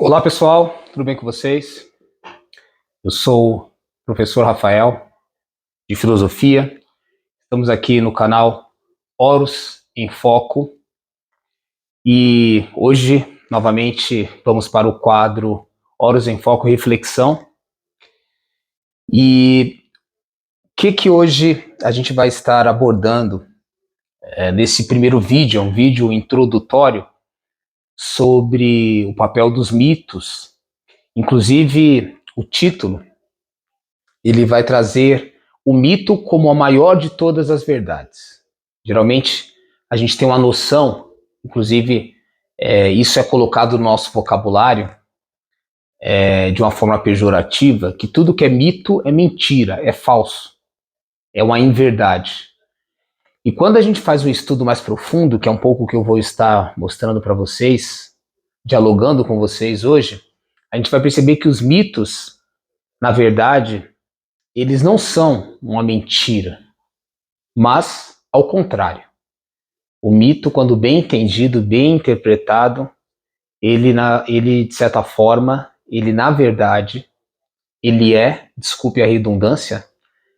Olá pessoal, tudo bem com vocês? Eu sou o professor Rafael, de Filosofia. Estamos aqui no canal Horus em Foco e hoje, novamente, vamos para o quadro Horus em Foco Reflexão. E o que hoje a gente vai estar abordando nesse primeiro vídeo, um vídeo introdutório sobre o papel dos mitos. Inclusive, o título ele vai trazer o mito como a maior de todas as verdades. Geralmente, a gente tem uma noção, inclusive, isso é colocado no nosso vocabulário de uma forma pejorativa, que tudo que é mito é mentira, é falso, é uma inverdade. E quando a gente faz um estudo mais profundo, que é um pouco o que eu vou estar mostrando para vocês, dialogando com vocês hoje, a gente vai perceber que os mitos, na verdade, eles não são uma mentira, mas ao contrário. O mito, quando bem entendido, bem interpretado, ele de certa forma, ele na verdade, ele é, desculpe a redundância,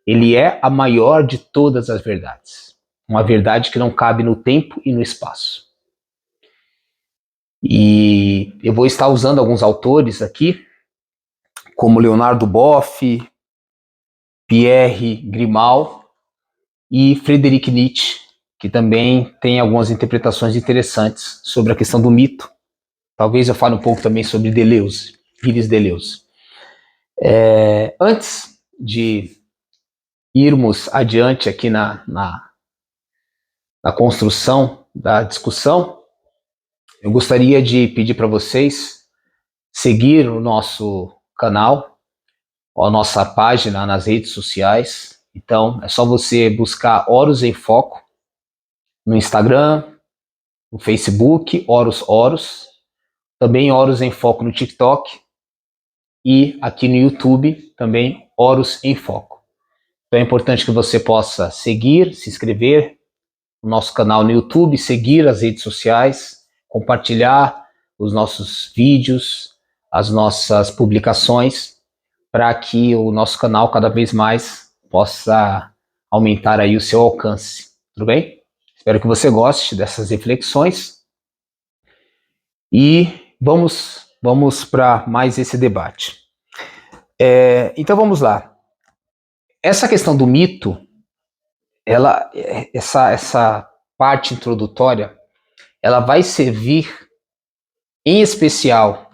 ele é a maior de todas as verdades. Uma verdade que não cabe no tempo e no espaço. E eu vou estar usando alguns autores aqui, como Leonardo Boff, Pierre Grimal e Friedrich Nietzsche, que também tem algumas interpretações interessantes sobre a questão do mito. Talvez eu fale um pouco também sobre Deleuze, Gilles Deleuze. Antes de irmos adiante aqui na construção da discussão, eu gostaria de pedir para vocês seguir o nosso canal, a nossa página nas redes sociais. Então, é só você buscar Horus em Foco no Instagram, no Facebook, Horus, também Horus em Foco no TikTok e aqui no YouTube também Horus em Foco. Então é importante que você possa seguir, se inscrever no nosso canal no YouTube, seguir as redes sociais, compartilhar os nossos vídeos, as nossas publicações, para que o nosso canal cada vez mais possa aumentar aí o seu alcance. Tudo bem? Espero que você goste dessas reflexões e vamos para mais esse debate. Então vamos lá. Essa questão do mito, essa parte introdutória, ela vai servir em especial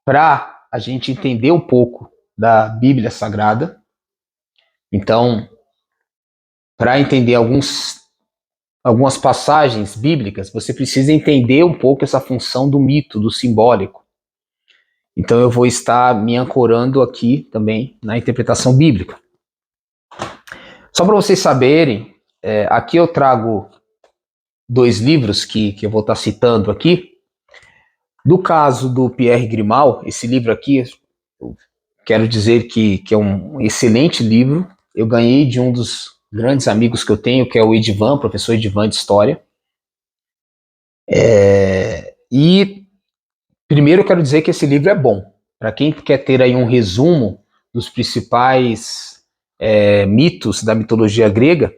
para a gente entender um pouco da Bíblia Sagrada. Então, para entender algumas passagens bíblicas, você precisa entender um pouco essa função do mito, do simbólico. Então eu vou estar me ancorando aqui também na interpretação bíblica. Só para vocês saberem, aqui eu trago 2 livros que eu vou estar citando aqui. No caso do Pierre Grimal, esse livro aqui, eu quero dizer que é um excelente livro. Eu ganhei de um dos grandes amigos que eu tenho, que é o Edivan, professor Edivan de História. E primeiro eu quero dizer que esse livro é bom. Para quem quer ter aí um resumo dos principais mitos da mitologia grega,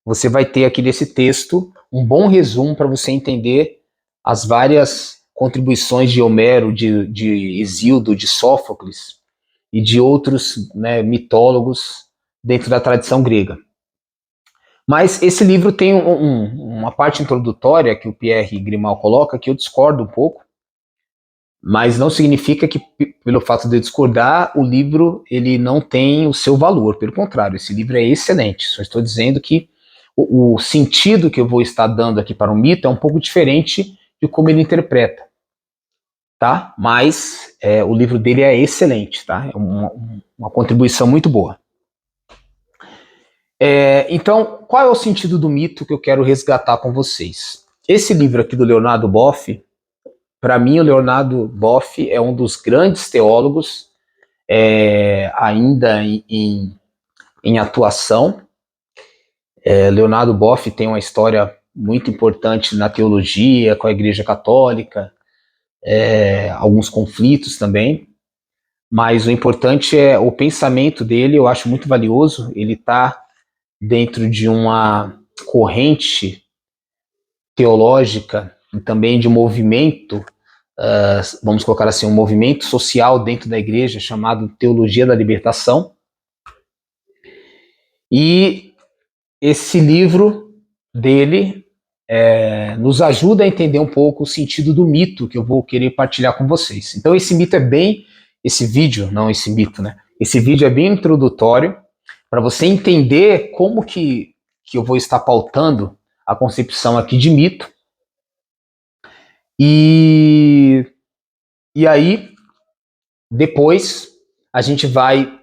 você vai ter aqui nesse texto um bom resumo para você entender as várias contribuições de Homero, de Hesíodo, de Sófocles e de outros mitólogos dentro da tradição grega. Mas esse livro tem uma parte introdutória que o Pierre Grimal coloca que eu discordo um pouco, mas não significa que, pelo fato de eu discordar, o livro ele não tem o seu valor. Pelo contrário, esse livro é excelente. Só estou dizendo que o sentido que eu vou estar dando aqui para o mito é um pouco diferente de como ele interpreta, tá? Mas o livro dele é excelente, tá? É uma contribuição muito boa. Então, qual é o sentido do mito que eu quero resgatar com vocês? Esse livro aqui do Leonardo Boff, para mim o Leonardo Boff é um dos grandes teólogos ainda em atuação. Leonardo Boff tem uma história muito importante na teologia, com a Igreja Católica, alguns conflitos também, mas o importante é o pensamento dele, eu acho muito valioso, ele está dentro de uma corrente teológica e também de um movimento, vamos colocar assim, um movimento social dentro da igreja chamado Teologia da Libertação. E esse livro dele nos ajuda a entender um pouco o sentido do mito que eu vou querer partilhar com vocês. Então esse mito é bem, esse vídeo, não esse mito, né? Esse vídeo é bem introdutório para você entender como que eu vou estar pautando a concepção aqui de mito. E aí, depois, a gente vai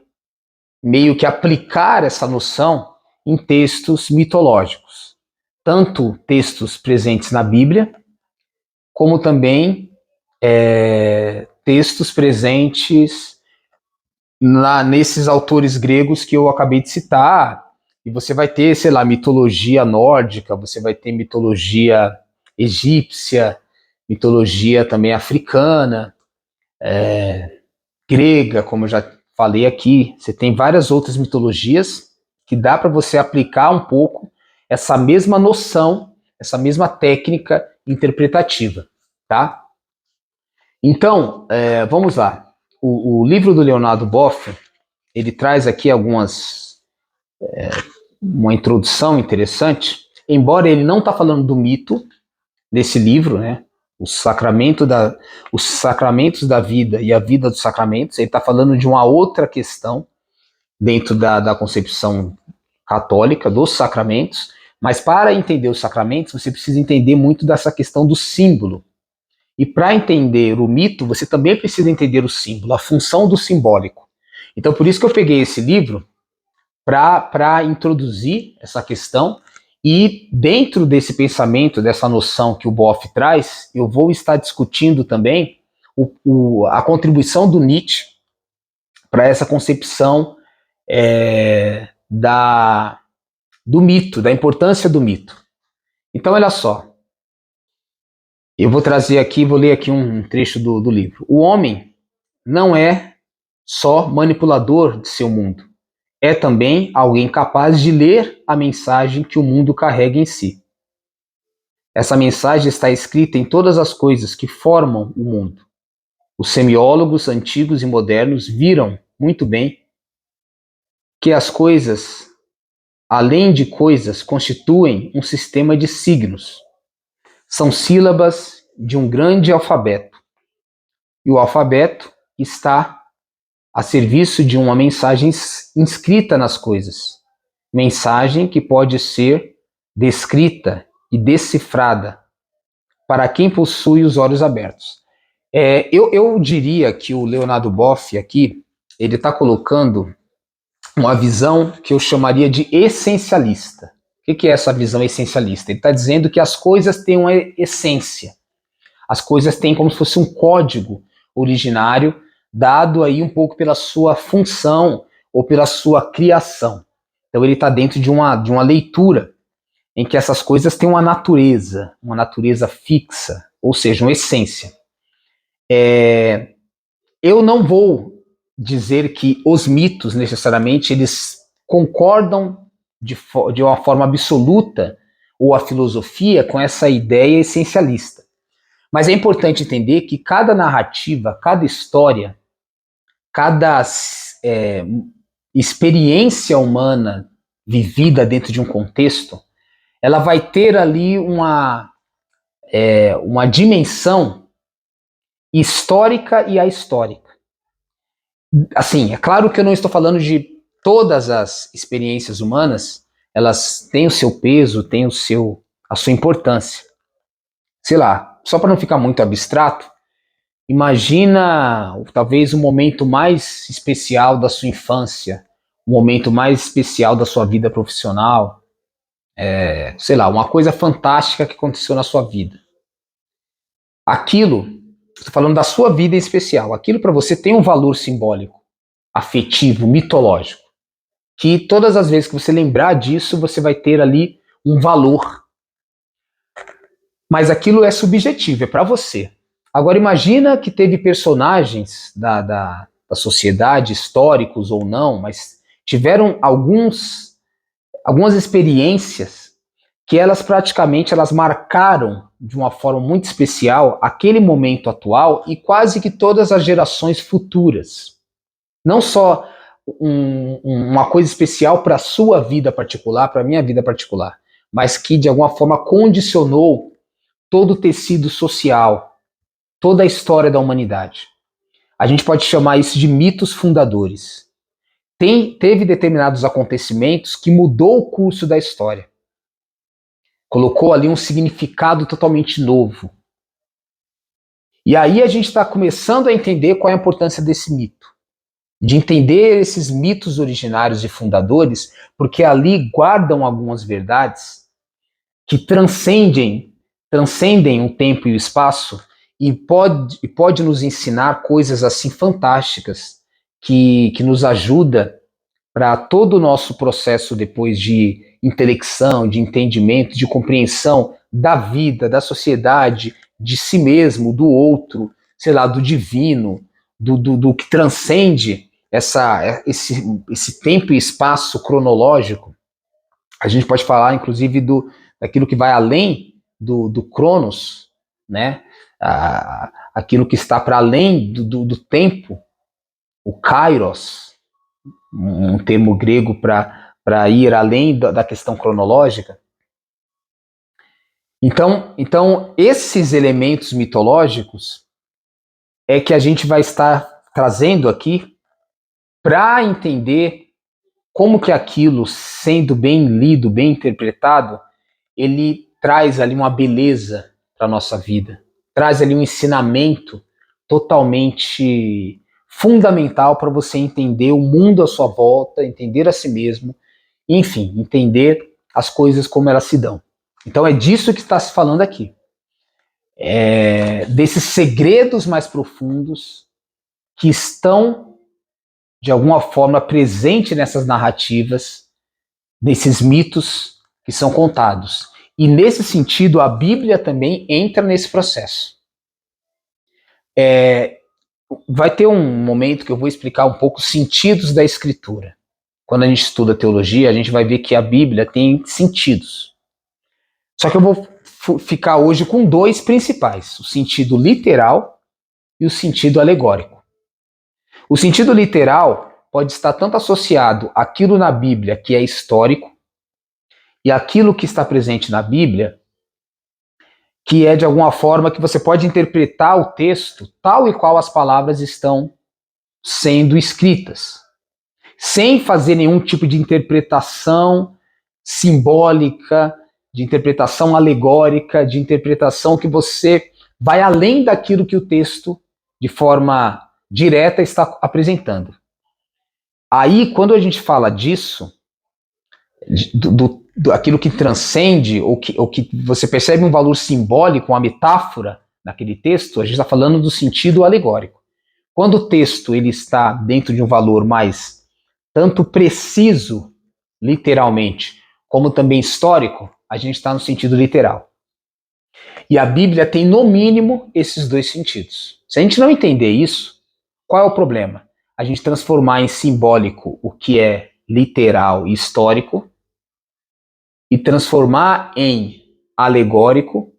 meio que aplicar essa noção em textos mitológicos. Tanto textos presentes na Bíblia, como também textos presentes nesses autores gregos que eu acabei de citar. E você vai ter, sei lá, mitologia nórdica, você vai ter mitologia egípcia, mitologia também africana, grega, como eu já falei aqui. Você tem várias outras mitologias que dá para você aplicar um pouco essa mesma noção, essa mesma técnica interpretativa, tá? Então, vamos lá. O livro do Leonardo Boff, ele traz aqui uma introdução interessante, embora ele não está falando do mito desse livro, né? Os sacramentos da vida e a vida dos sacramentos. Ele está falando de uma outra questão dentro da concepção católica dos sacramentos, mas para entender os sacramentos, você precisa entender muito dessa questão do símbolo. E para entender o mito, você também precisa entender o símbolo, a função do simbólico. Então, por isso que eu peguei esse livro para introduzir essa questão. E dentro desse pensamento, dessa noção que o Boff traz, eu vou estar discutindo também a contribuição do Nietzsche para essa concepção do mito, da importância do mito. Então, olha só, eu vou trazer aqui, vou ler aqui um trecho do livro. O homem não é só manipulador de seu mundo, é também alguém capaz de ler a mensagem que o mundo carrega em si. Essa mensagem está escrita em todas as coisas que formam o mundo. Os semiólogos antigos e modernos viram muito bem que as coisas, além de coisas, constituem um sistema de signos. São sílabas de um grande alfabeto. E o alfabeto está a serviço de uma mensagem inscrita nas coisas. Mensagem que pode ser descrita e decifrada para quem possui os olhos abertos. Eu diria que o Leonardo Boff aqui, ele está colocando uma visão que eu chamaria de essencialista. O que é essa visão essencialista? Ele está dizendo que as coisas têm uma essência. As coisas têm como se fosse um código originário, dado aí um pouco pela sua função ou pela sua criação. Então ele está dentro de uma leitura em que essas coisas têm uma natureza fixa, ou seja, uma essência. Eu não vou dizer que os mitos, necessariamente, eles concordam de uma forma absoluta, ou a filosofia, com essa ideia essencialista. Mas é importante entender que cada narrativa, cada história, cada experiência humana vivida dentro de um contexto, ela vai ter ali uma dimensão histórica e ahistórica. Assim, é claro que eu não estou falando de todas as experiências humanas, elas têm o seu peso, têm a sua importância. Sei lá, só para não ficar muito abstrato, imagina talvez o momento mais especial da sua infância, o momento mais especial da sua vida profissional, sei lá, uma coisa fantástica que aconteceu na sua vida. Aquilo, estou falando da sua vida em especial, aquilo para você tem um valor simbólico, afetivo, mitológico, que todas as vezes que você lembrar disso, você vai ter ali um valor. Mas aquilo é subjetivo, é para você. Agora imagina que teve personagens da sociedade, históricos ou não, mas tiveram algumas experiências que elas praticamente elas marcaram de uma forma muito especial aquele momento atual e quase que todas as gerações futuras. Não só uma coisa especial para a sua vida particular, para a minha vida particular, mas que de alguma forma condicionou todo o tecido social, toda a história da humanidade. A gente pode chamar isso de mitos fundadores. Teve determinados acontecimentos que mudou o curso da história. Colocou ali um significado totalmente novo. E aí a gente está começando a entender qual é a importância desse mito. De entender esses mitos originários e fundadores, porque ali guardam algumas verdades que transcendem o tempo e o espaço e pode nos ensinar coisas assim fantásticas que nos ajuda para todo o nosso processo depois de intelecção, de entendimento, de compreensão da vida, da sociedade, de si mesmo, do outro, sei lá, do divino, do que transcende esse tempo e espaço cronológico. A gente pode falar, inclusive, daquilo que vai além do Cronos, né? Aquilo que está para além do tempo, o Kairos, um termo grego para ir além da questão cronológica. Então, esses elementos mitológicos é que a gente vai estar trazendo aqui para entender como que aquilo, sendo bem lido, bem interpretado, ele traz ali uma beleza para a nossa vida, traz ali um ensinamento totalmente fundamental para você entender o mundo à sua volta, entender a si mesmo, enfim, entender as coisas como elas se dão. Então é disso que está se falando aqui. Desses segredos mais profundos que estão, de alguma forma, presentes nessas narrativas, nesses mitos que são contados. E nesse sentido, a Bíblia também entra nesse processo. Vai ter um momento que eu vou explicar um pouco os sentidos da Escritura. Quando a gente estuda teologia, a gente vai ver que a Bíblia tem sentidos. Só que eu vou ficar hoje com dois principais, o sentido literal e o sentido alegórico. O sentido literal pode estar tanto associado àquilo na Bíblia que é histórico e aquilo que está presente na Bíblia que é de alguma forma que você pode interpretar o texto tal e qual as palavras estão sendo escritas, sem fazer nenhum tipo de interpretação simbólica, de interpretação alegórica, de interpretação que você vai além daquilo que o texto, de forma direta, está apresentando. Aí, quando a gente fala disso, aquilo que transcende, ou que você percebe um valor simbólico, uma metáfora naquele texto, a gente está falando do sentido alegórico. Quando o texto ele está dentro de um valor mais tanto preciso, literalmente, como também histórico, a gente está no sentido literal. E a Bíblia tem, no mínimo, esses dois sentidos. Se a gente não entender isso, qual é o problema? A gente transformar em simbólico o que é literal e histórico e transformar em alegórico,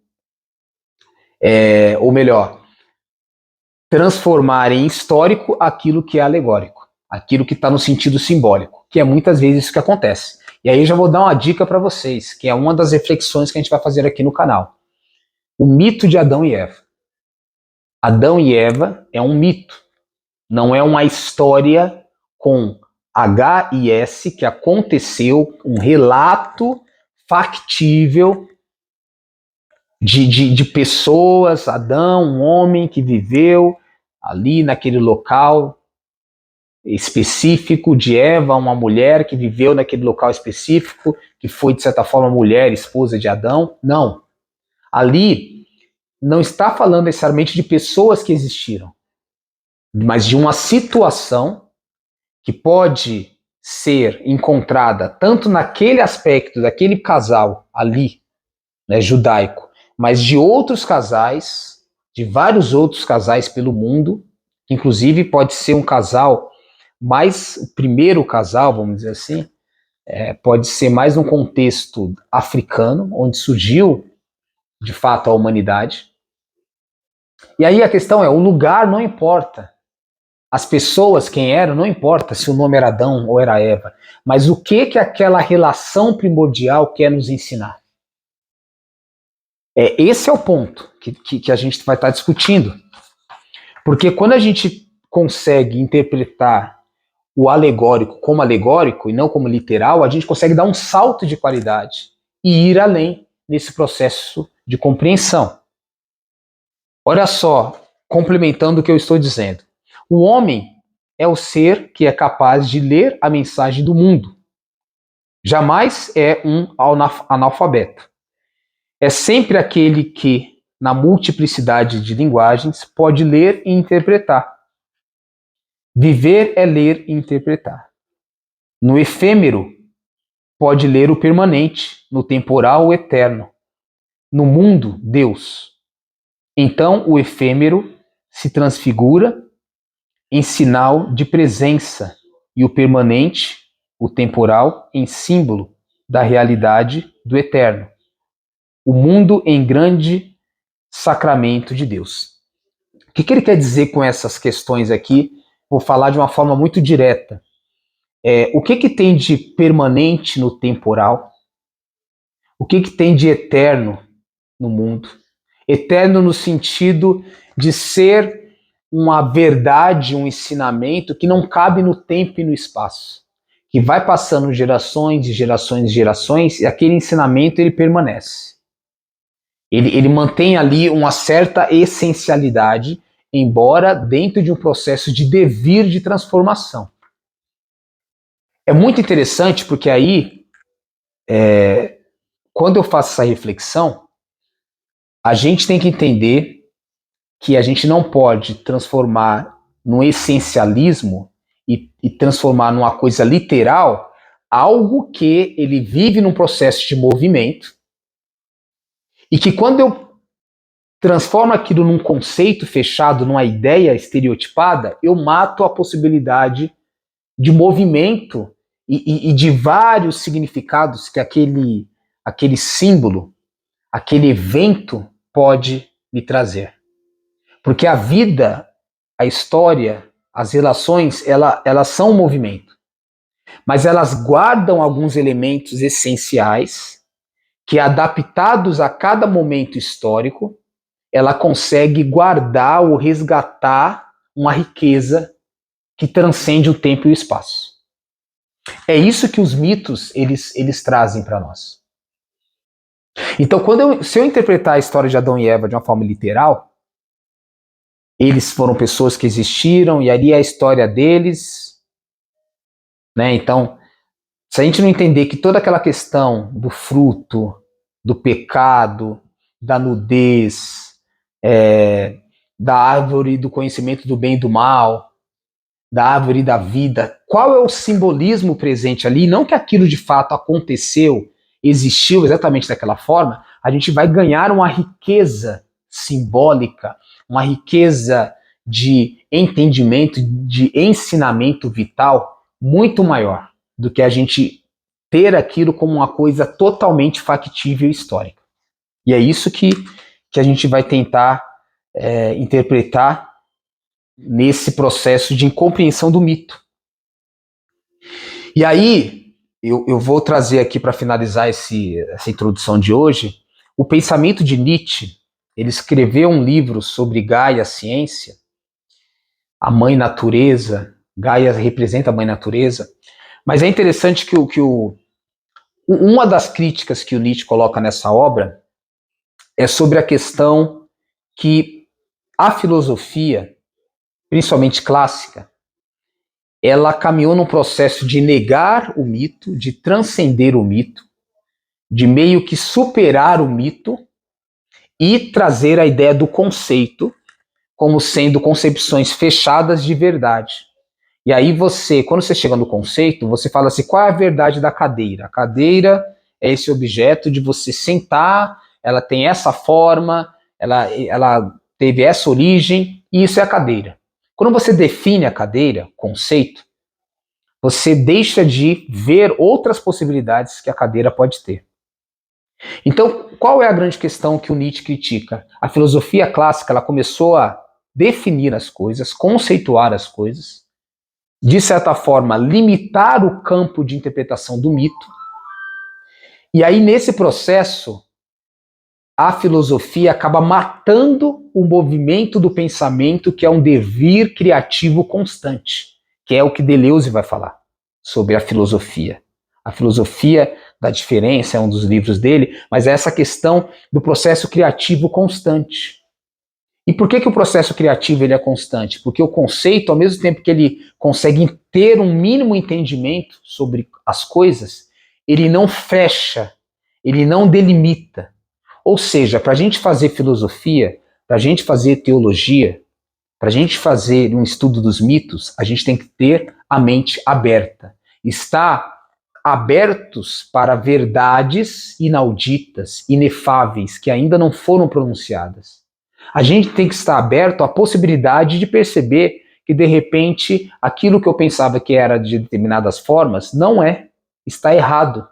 ou melhor, transformar em histórico aquilo que é alegórico, aquilo que está no sentido simbólico, que é muitas vezes isso que acontece. E aí eu já vou dar uma dica para vocês, que é uma das reflexões que a gente vai fazer aqui no canal. O mito de Adão e Eva. Adão e Eva é um mito, não é uma história com H e S que aconteceu, um relato factível de pessoas, Adão, um homem que viveu ali naquele local específico, de Eva, uma mulher que viveu naquele local específico, que foi, de certa forma, mulher, esposa de Adão. Não. Ali não está falando necessariamente de pessoas que existiram, mas de uma situação que pode ser encontrada tanto naquele aspecto daquele casal ali, né, judaico, mas de outros casais, de vários outros casais pelo mundo, inclusive pode ser um casal mais, o primeiro casal, vamos dizer assim, pode ser mais num contexto africano, onde surgiu, de fato, a humanidade. E aí a questão é, o lugar não importa. As pessoas, quem eram, não importa se o nome era Adão ou era Eva, mas o que aquela relação primordial quer nos ensinar. Esse é o ponto que a gente vai estar discutindo. Porque quando a gente consegue interpretar o alegórico como alegórico e não como literal, a gente consegue dar um salto de qualidade e ir além nesse processo de compreensão. Olha só, complementando o que eu estou dizendo. O homem é o ser que é capaz de ler a mensagem do mundo. Jamais é um analfabeto. É sempre aquele que, na multiplicidade de linguagens, pode ler e interpretar. Viver é ler e interpretar. No efêmero, pode ler o permanente, no temporal, o eterno. No mundo, Deus. Então, o efêmero se transfigura em sinal de presença e o permanente, o temporal, em símbolo da realidade do eterno. O mundo em grande sacramento de Deus. O que ele quer dizer com essas questões aqui? Vou falar de uma forma muito direta. O que tem de permanente no temporal? O que tem de eterno no mundo? Eterno no sentido de ser uma verdade, um ensinamento que não cabe no tempo e no espaço, que vai passando gerações e gerações e gerações, e aquele ensinamento ele permanece. Ele mantém ali uma certa essencialidade, embora dentro de um processo de devir de transformação. É muito interessante porque aí, quando eu faço essa reflexão, a gente tem que entender que a gente não pode transformar num essencialismo e transformar numa coisa literal algo que ele vive num processo de movimento e que quando eu transformo aquilo num conceito fechado, numa ideia estereotipada, eu mato a possibilidade de movimento e de vários significados que aquele símbolo, aquele evento pode me trazer. Porque a vida, a história, as relações, elas são um movimento. Mas elas guardam alguns elementos essenciais que, adaptados a cada momento histórico, ela consegue guardar ou resgatar uma riqueza que transcende o tempo e o espaço. É isso que os mitos eles trazem para nós. Então, se eu interpretar a história de Adão e Eva de uma forma literal, eles foram pessoas que existiram e ali é a história deles, né? Então, se a gente não entender que toda aquela questão do fruto, do pecado, da nudez, da árvore do conhecimento do bem e do mal, da árvore da vida, qual é o simbolismo presente ali? Não que aquilo de fato aconteceu, existiu exatamente daquela forma, a gente vai ganhar uma riqueza simbólica, uma riqueza de entendimento, de ensinamento vital muito maior do que a gente ter aquilo como uma coisa totalmente factível e histórica. E é isso que a gente vai tentar interpretar nesse processo de incompreensão do mito. E aí, eu vou trazer aqui para finalizar essa introdução de hoje, o pensamento de Nietzsche. Ele escreveu um livro sobre Gaia, a ciência, a mãe natureza. Gaia representa a mãe natureza. Mas é interessante que uma das críticas que o Nietzsche coloca nessa obra é sobre a questão que a filosofia, principalmente clássica, ela caminhou num processo de negar o mito, de transcender o mito, de meio que superar o mito e trazer a ideia do conceito como sendo concepções fechadas de verdade. E aí quando você chega no conceito, você fala assim, qual é a verdade da cadeira? A cadeira é esse objeto de você sentar, ela tem essa forma, ela teve essa origem, e isso é a cadeira. Quando você define a cadeira, conceito, você deixa de ver outras possibilidades que a cadeira pode ter. Então, qual é a grande questão que o Nietzsche critica? A filosofia clássica, ela começou a definir as coisas, conceituar as coisas, de certa forma, limitar o campo de interpretação do mito. E aí, nesse processo, a filosofia acaba matando o movimento do pensamento, que é um devir criativo constante, que é o que Deleuze vai falar sobre a filosofia. A filosofia da diferença é um dos livros dele, mas é essa questão do processo criativo constante. E por que o processo criativo ele é constante? Porque o conceito, ao mesmo tempo que ele consegue ter um mínimo entendimento sobre as coisas, ele não fecha, ele não delimita. Ou seja, para a gente fazer filosofia, para a gente fazer teologia, para a gente fazer um estudo dos mitos, a gente tem que ter a mente aberta. Estar abertos para verdades inauditas, inefáveis, que ainda não foram pronunciadas. A gente tem que estar aberto à possibilidade de perceber que, de repente, aquilo que eu pensava que era de determinadas formas, não é. Está errado.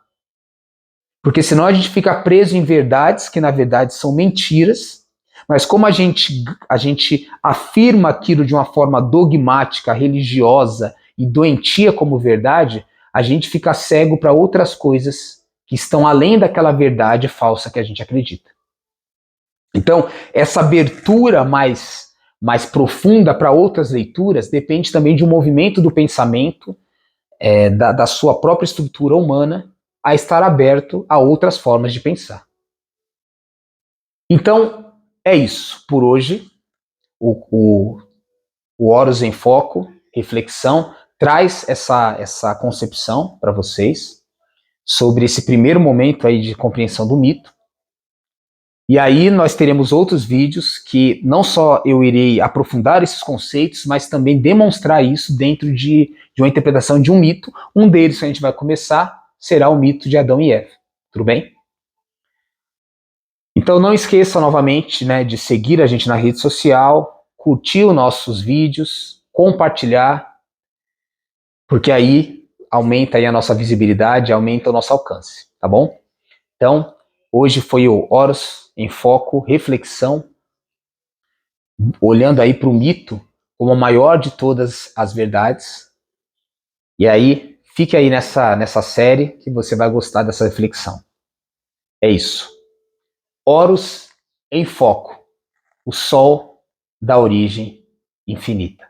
Porque senão a gente fica preso em verdades que, na verdade, são mentiras, mas como a gente afirma aquilo de uma forma dogmática, religiosa e doentia como verdade, a gente fica cego para outras coisas que estão além daquela verdade falsa que a gente acredita. Então, essa abertura mais profunda para outras leituras depende também de um movimento do pensamento, da sua própria estrutura humana, a estar aberto a outras formas de pensar. Então, é isso por hoje. O Horus em Foco, reflexão, traz essa concepção para vocês sobre esse primeiro momento aí de compreensão do mito. E aí nós teremos outros vídeos que não só eu irei aprofundar esses conceitos, mas também demonstrar isso dentro de uma interpretação de um mito. Um deles que a gente vai começar será o mito de Adão e Eva. Tudo bem? Então não esqueça novamente, né, de seguir a gente na rede social, curtir os nossos vídeos, compartilhar, porque aí aumenta aí a nossa visibilidade, aumenta o nosso alcance, tá bom? Então, hoje foi o Horus em Foco, reflexão, olhando aí para o mito como a maior de todas as verdades. E aí, fique aí nessa série que você vai gostar dessa reflexão. É isso. Horus em Foco, o sol da origem infinita.